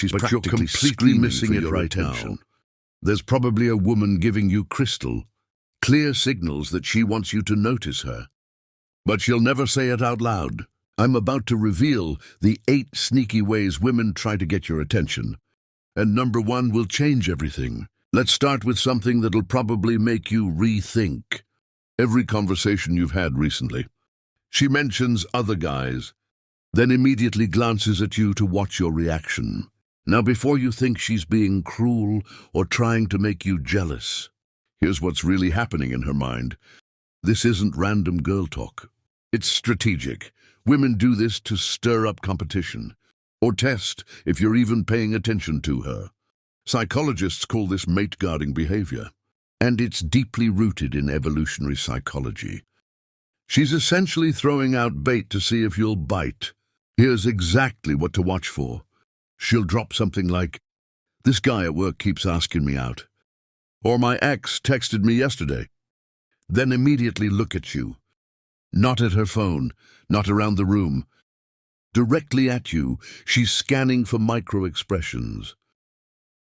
but you're completely missing it right now. There's probably a woman giving you crystal, clear signals that she wants you to notice her. But she'll never say it out loud. I'm about to reveal the 8 sneaky ways women try to get your attention. And number 1 will change everything. Let's start with something that'll probably make you rethink every conversation you've had recently. She mentions other guys, then immediately glances at you to watch your reaction. Now, before you think she's being cruel or trying to make you jealous, here's what's really happening in her mind. This isn't random girl talk. It's strategic. Women do this to stir up competition, or test if you're even paying attention to her. Psychologists call this mate-guarding behavior, and it's deeply rooted in evolutionary psychology. She's essentially throwing out bait to see if you'll bite. Here's exactly what to watch for. She'll drop something like, "This guy at work keeps asking me out," or "My ex texted me yesterday." Then immediately look at you. Not at her phone, not around the room. Directly at you, she's scanning for micro-expressions.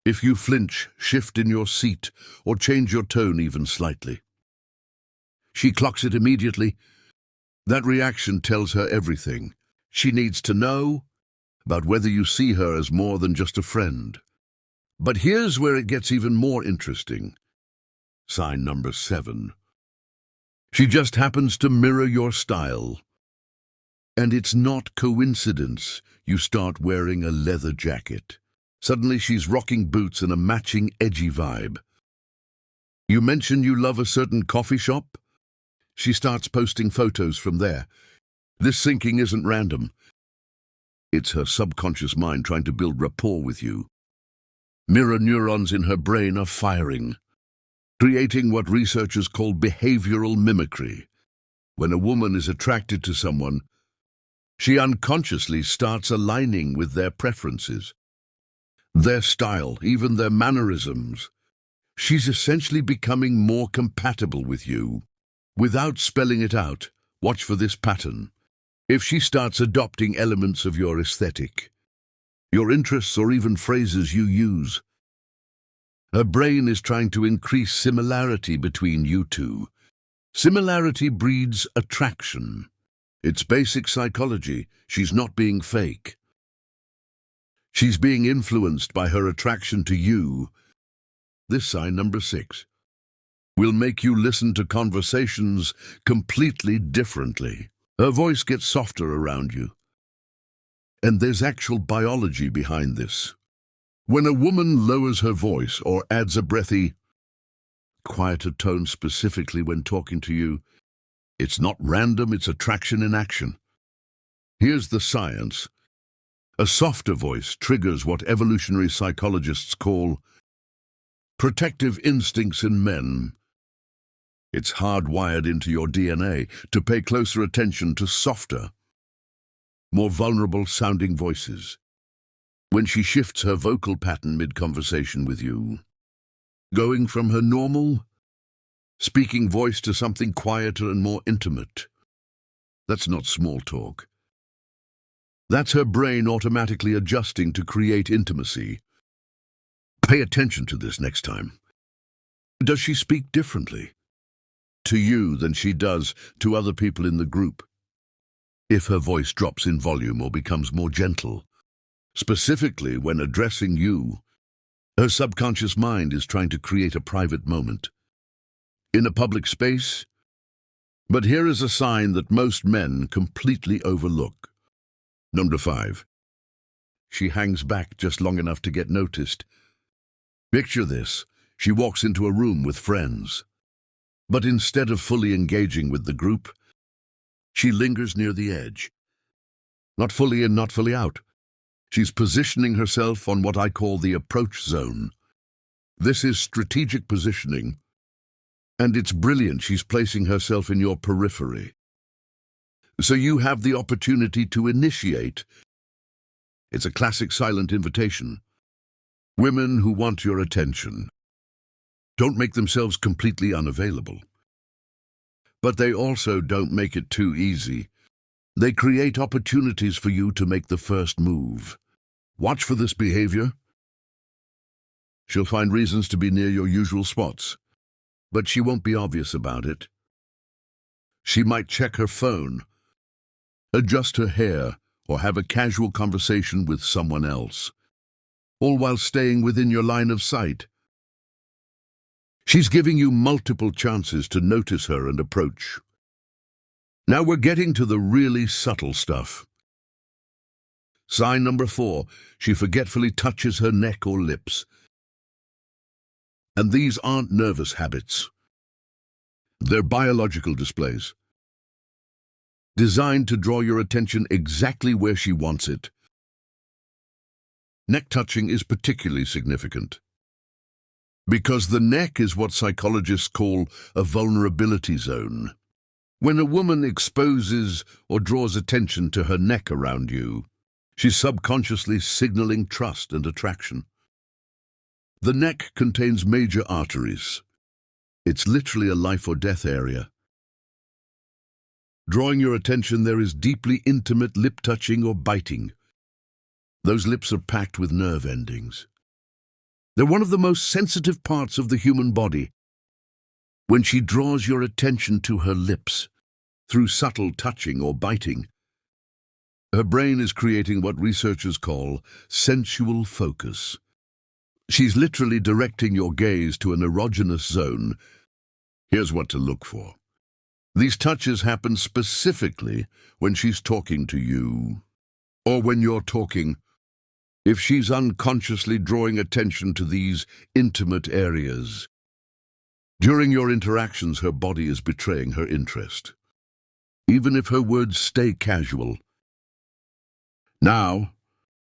If you flinch, shift in your seat, or change your tone even slightly, she clocks it immediately. That reaction tells her everything. She needs to know about whether you see her as more than just a friend. But here's where it gets even more interesting. Sign number 7. She just happens to mirror your style. And it's not coincidence you start wearing a leather jacket. Suddenly she's rocking boots and a matching edgy vibe. You mention you love a certain coffee shop? She starts posting photos from there. This syncing isn't random. It's her subconscious mind trying to build rapport with you. Mirror neurons in her brain are firing, creating what researchers call behavioral mimicry. When a woman is attracted to someone, she unconsciously starts aligning with their preferences, their style, even their mannerisms. She's essentially becoming more compatible with you. Without spelling it out, watch for this pattern. If she starts adopting elements of your aesthetic, your interests, or even phrases you use, her brain is trying to increase similarity between you two. Similarity breeds attraction. It's basic psychology. She's not being fake. She's being influenced by her attraction to you. This sign, number 6, will make you listen to conversations completely differently. Her voice gets softer around you. And there's actual biology behind this. When a woman lowers her voice or adds a breathy, quieter tone specifically when talking to you, it's not random, it's attraction in action. Here's the science. A softer voice triggers what evolutionary psychologists call protective instincts in men. It's hardwired into your DNA to pay closer attention to softer, more vulnerable-sounding voices. When she shifts her vocal pattern mid-conversation with you, going from her normal, speaking voice to something quieter and more intimate, that's not small talk. That's her brain automatically adjusting to create intimacy. Pay attention to this next time. Does she speak differently to you than she does to other people in the group? If her voice drops in volume or becomes more gentle, specifically when addressing you, her subconscious mind is trying to create a private moment in a public space. But here is a sign that most men completely overlook. Number 5. She hangs back just long enough to get noticed. Picture this. She walks into a room with friends, but instead of fully engaging with the group, she lingers near the edge. Not fully in, not fully out. She's positioning herself on what I call the approach zone. This is strategic positioning, and it's brilliant. She's placing herself in your periphery, so you have the opportunity to initiate. It's a classic silent invitation. Women who want your attention don't make themselves completely unavailable, but they also don't make it too easy. They create opportunities for you to make the first move. Watch for this behavior. She'll find reasons to be near your usual spots, but she won't be obvious about it. She might check her phone, adjust her hair, or have a casual conversation with someone else, all while staying within your line of sight. She's giving you multiple chances to notice her and approach. Now we're getting to the really subtle stuff. Sign number 4, she forgetfully touches her neck or lips. And these aren't nervous habits. They're biological displays, designed to draw your attention exactly where she wants it. Neck touching is particularly significant, because the neck is what psychologists call a vulnerability zone. When a woman exposes or draws attention to her neck around you, she's subconsciously signaling trust and attraction. The neck contains major arteries. It's literally a life or death area. Drawing your attention there is deeply intimate lip touching or biting. Those lips are packed with nerve endings. They're one of the most sensitive parts of the human body. When she draws your attention to her lips, through subtle touching or biting, her brain is creating what researchers call sensual focus. She's literally directing your gaze to an erogenous zone. Here's what to look for. These touches happen specifically when she's talking to you, or when you're talking. If she's unconsciously drawing attention to these intimate areas, during your interactions, her body is betraying her interest, even if her words stay casual. Now,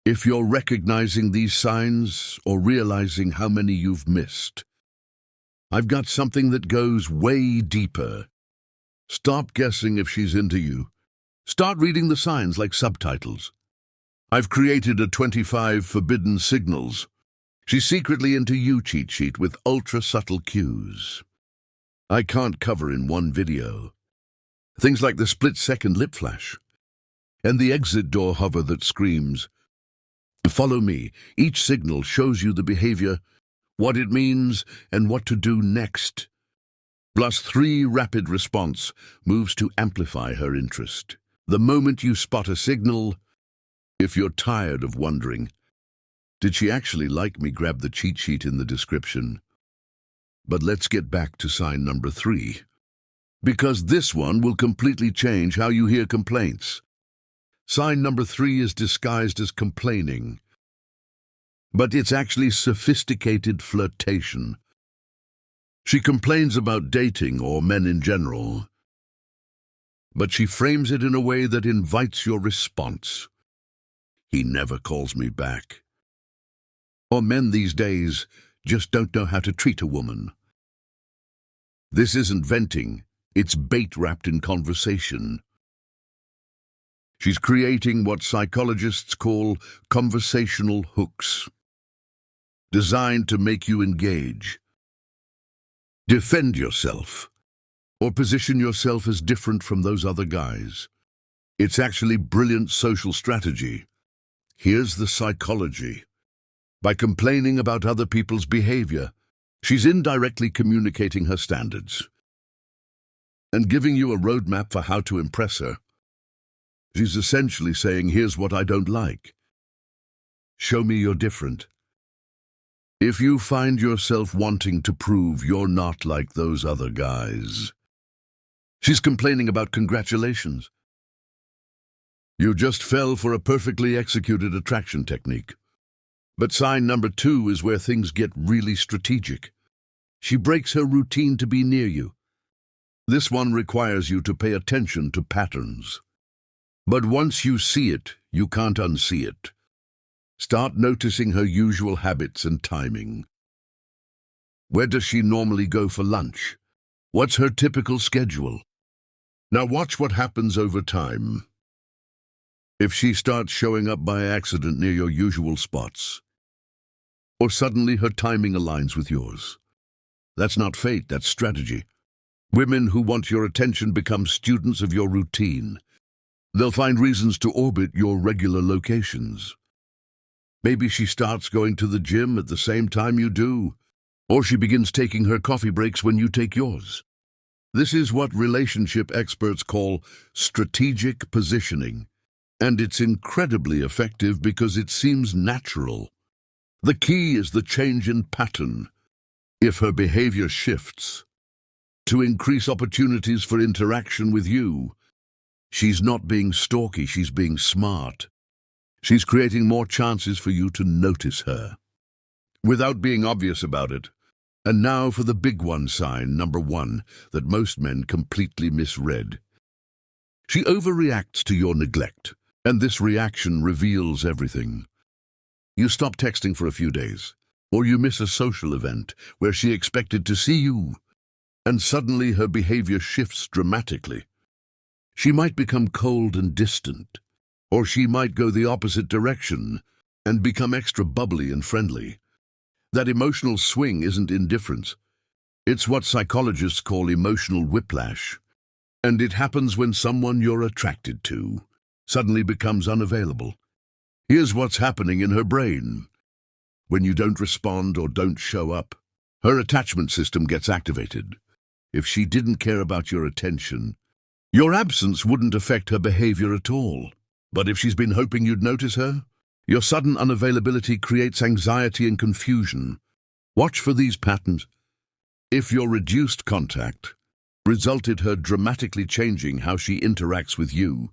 if you're recognizing these signs or realizing how many you've missed, I've got something that goes way deeper. Stop guessing if she's into you. Start reading the signs like subtitles. I've created a 25 forbidden signals. She's secretly into you cheat sheet with ultra-subtle cues I can't cover in one video. Things like the split-second lip flash and the exit door hover that screams, "Follow me." Each signal shows you the behavior, what it means, and what to do next. Plus 3 rapid response moves to amplify her interest. The moment you spot a signal, if you're tired of wondering, did she actually like me, grab the cheat sheet in the description. But let's get back to sign number 3, because this one will completely change how you hear complaints. Sign number 3 is disguised as complaining, but it's actually sophisticated flirtation. She complains about dating or men in general, but she frames it in a way that invites your response. He never calls me back. Or men these days just don't know how to treat a woman. This isn't venting, it's bait wrapped in conversation. She's creating what psychologists call conversational hooks, designed to make you engage, defend yourself, or position yourself as different from those other guys. It's actually brilliant social strategy. Here's the psychology. By complaining about other people's behavior, she's indirectly communicating her standards and giving you a roadmap for how to impress her. She's essentially saying, here's what I don't like. Show me you're different. If you find yourself wanting to prove you're not like those other guys, she's complaining about congratulations. You just fell for a perfectly executed attraction technique. But sign number 2 is where things get really strategic. She breaks her routine to be near you. This one requires you to pay attention to patterns. But once you see it, you can't unsee it. Start noticing her usual habits and timing. Where does she normally go for lunch? What's her typical schedule? Now watch what happens over time. If she starts showing up by accident near your usual spots, or suddenly her timing aligns with yours, that's not fate, that's strategy. Women who want your attention become students of your routine. They'll find reasons to orbit your regular locations. Maybe she starts going to the gym at the same time you do, or she begins taking her coffee breaks when you take yours. This is what relationship experts call strategic positioning, and it's incredibly effective because it seems natural. The key is the change in pattern. If her behavior shifts to increase opportunities for interaction with you, she's not being stalky, she's being smart. She's creating more chances for you to notice her, without being obvious about it. And now for the big one sign, number one, that most men completely misread. She overreacts to your neglect, and this reaction reveals everything. You stop texting for a few days, or you miss a social event where she expected to see you, and suddenly her behavior shifts dramatically. She might become cold and distant, or she might go the opposite direction and become extra bubbly and friendly. That emotional swing isn't indifference. It's what psychologists call emotional whiplash. And it happens when someone you're attracted to suddenly becomes unavailable. Here's what's happening in her brain. When you don't respond or don't show up, her attachment system gets activated. If she didn't care about your attention, your absence wouldn't affect her behavior at all. But if she's been hoping you'd notice her, your sudden unavailability creates anxiety and confusion. Watch for these patterns. If your reduced contact resulted her dramatically changing how she interacts with you,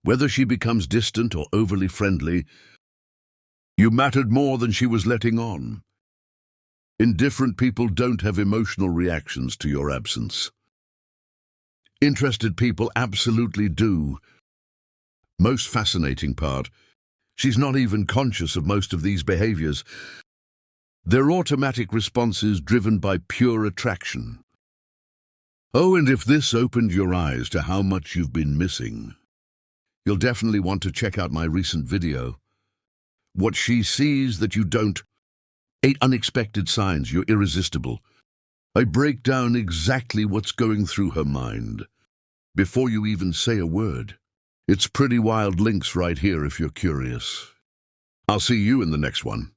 whether she becomes distant or overly friendly, you mattered more than she was letting on. Indifferent people don't have emotional reactions to your absence. Interested people absolutely do. Most fascinating part, she's not even conscious of most of these behaviors. They're automatic responses driven by pure attraction. Oh, and if this opened your eyes to how much you've been missing, you'll definitely want to check out my recent video. What she sees that you don't. 8 unexpected signs you're irresistible. I break down exactly what's going through her mind before you even say a word. It's pretty wild links right here if you're curious. I'll see you in the next one.